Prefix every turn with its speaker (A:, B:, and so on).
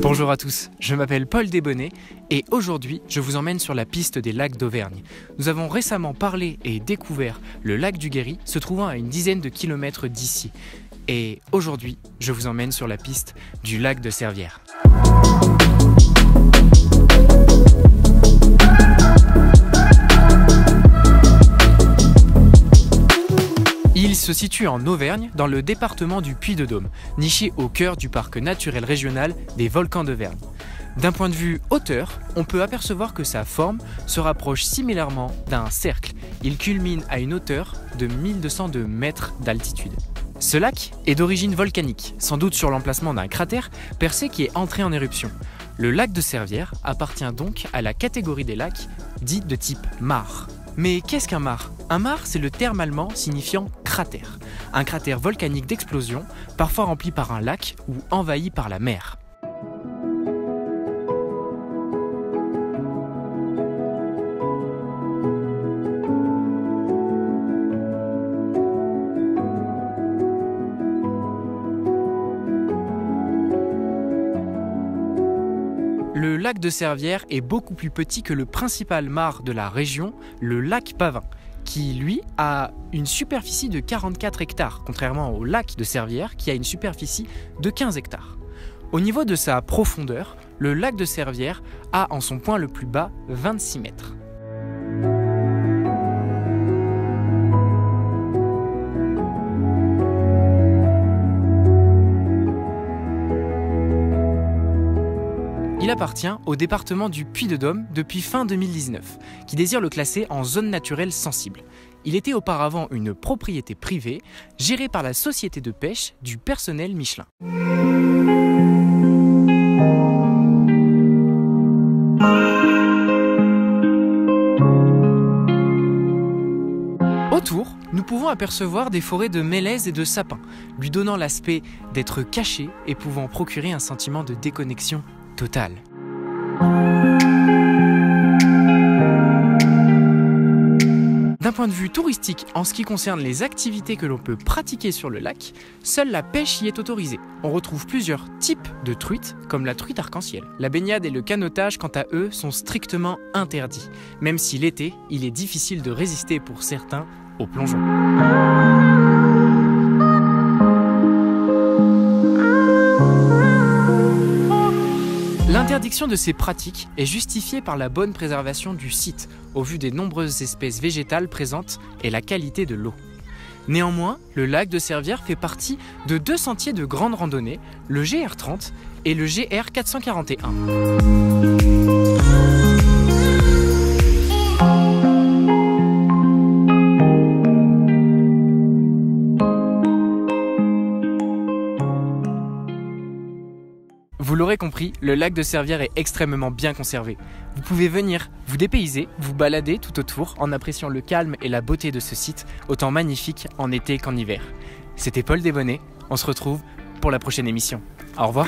A: Bonjour à tous, je m'appelle Paul Desbonnets et aujourd'hui je vous emmène sur la piste des lacs d'Auvergne. Nous avons récemment parlé et découvert le lac du Guéry se trouvant à une dizaine de kilomètres d'ici. Et aujourd'hui je vous emmène sur la piste du lac de Servières. Il se situe en Auvergne, dans le département du Puy-de-Dôme, niché au cœur du parc naturel régional des volcans d'Auvergne. D'un point de vue hauteur, on peut apercevoir que sa forme se rapproche similairement d'un cercle. Il culmine à une hauteur de 1202 mètres d'altitude. Ce lac est d'origine volcanique, sans doute sur l'emplacement d'un cratère percé qui est entré en éruption. Le lac de Servières appartient donc à la catégorie des lacs dits de type mare. Mais qu'est-ce qu'un mare ? Un mare, c'est le terme allemand signifiant cratère. Un cratère volcanique d'explosion, parfois rempli par un lac ou envahi par la mer. Le lac de Servières est beaucoup plus petit que le principal mare de la région, le lac Pavin, qui lui a une superficie de 44 hectares, contrairement au lac de Servières qui a une superficie de 15 hectares. Au niveau de sa profondeur, le lac de Servières a en son point le plus bas 26 mètres. Il appartient au département du Puy-de-Dôme depuis fin 2019, qui désire le classer en zone naturelle sensible. Il était auparavant une propriété privée, gérée par la société de pêche du personnel Michelin. Autour, nous pouvons apercevoir des forêts de mélèzes et de sapins, lui donnant l'aspect d'être caché et pouvant procurer un sentiment de déconnexion totale. D'un point de vue touristique, en ce qui concerne les activités que l'on peut pratiquer sur le lac, seule la pêche y est autorisée. On retrouve plusieurs types de truites, comme la truite arc-en-ciel. La baignade et le canotage, quant à eux, sont strictement interdits, même si l'été, il est difficile de résister pour certains au plongeon. L'interdiction de ces pratiques est justifiée par la bonne préservation du site, au vu des nombreuses espèces végétales présentes et la qualité de l'eau. Néanmoins, le lac de Servières fait partie de deux sentiers de grande randonnée, le GR30 et le GR441. Vous l'aurez compris, le lac de Servières est extrêmement bien conservé. Vous pouvez venir vous dépayser, vous balader tout autour en appréciant le calme et la beauté de ce site, autant magnifique en été qu'en hiver. C'était Paul Desbonnets, on se retrouve pour la prochaine émission. Au revoir.